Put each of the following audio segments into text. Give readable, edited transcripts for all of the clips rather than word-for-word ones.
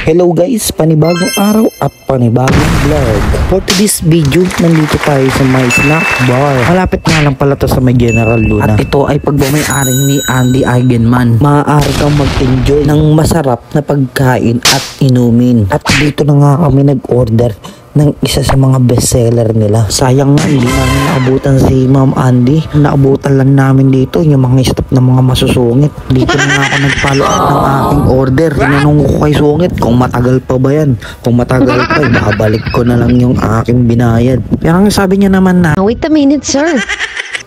Hello guys, panibagong araw at panibagong vlog. For today's video, nandito tayo sa may snack bar. Malapit nga lang pala to sa may General Luna. At ito ay pagmamay-ari ni Andy Eigenman. Maaari kang mag-enjoy ng masarap na pagkain at inumin. At dito na nga kami nag-order ng isa sa mga bestseller nila. Sayang nga, hindi namin naabutan si Ma'am Andy. Naabutan lang namin dito yung mga stop ng mga masusungit. Dito na nga ako nag-follow up ng aking order. Tinanong ko kay Sungit kung matagal pa ba yan. Kung matagal pa, babalik ko na lang yung aking binayad. Pero ang sabi niya naman na, Wait a minute, sir.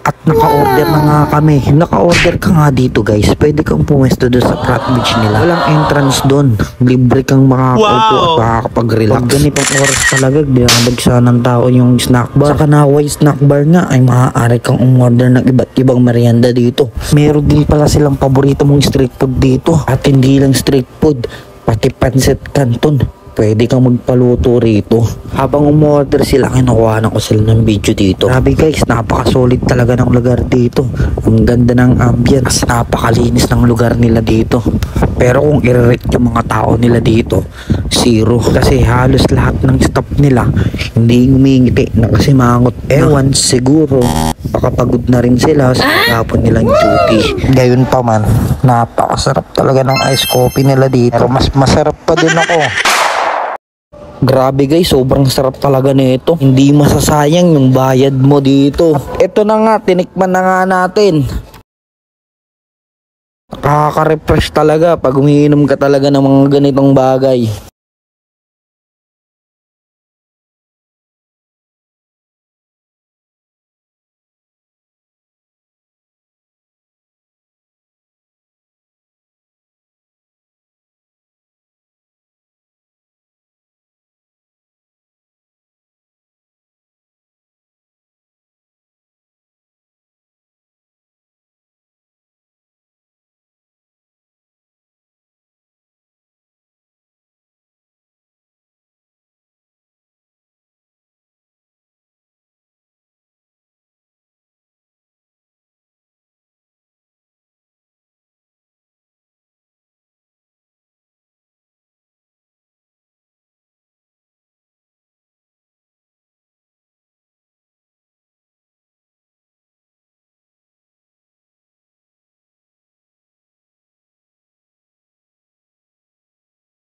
at naka-order na nga kami. Naka-order ka nga dito guys. Pwede kang pumesto doon sa flat beach nila. Walang entrance doon. Libre kang makakaupo at makakapag-relax. Pag ganitong oras talaga, dinadagsa ng tao yung snack bar. Sa Kanaway snack bar nga ay maaari kang umorder ng iba't ibang merienda dito. Meron din pala silang paborito mong street food dito. At hindi lang street food, pati pancit canton. Pwede kang magpaluto rito. Habang umorder sila, kinukuha ko sila ng video dito. Grabe guys, napaka-solid talaga ng lugar dito. Ang ganda ng ambience, napakalinis ng lugar nila dito. Pero kung i-rate yung mga tao nila dito, 0. Kasi halos lahat ng staff nila hindi ngumingiti na kasi mangot. Ewan, siguro pakapagod na rin sila sa pagkapon nilang duty. Gayon pa man, napakasarap talaga ng ice coffee nila dito. Pero mas masarap pa din ako. Grabe guys, sobrang sarap talaga nito. Hindi masasayang yung bayad mo dito. At ito na nga, tinikman na nga natin. Nakaka-refresh talaga pag umiinom ka talaga ng mga ganitong bagay.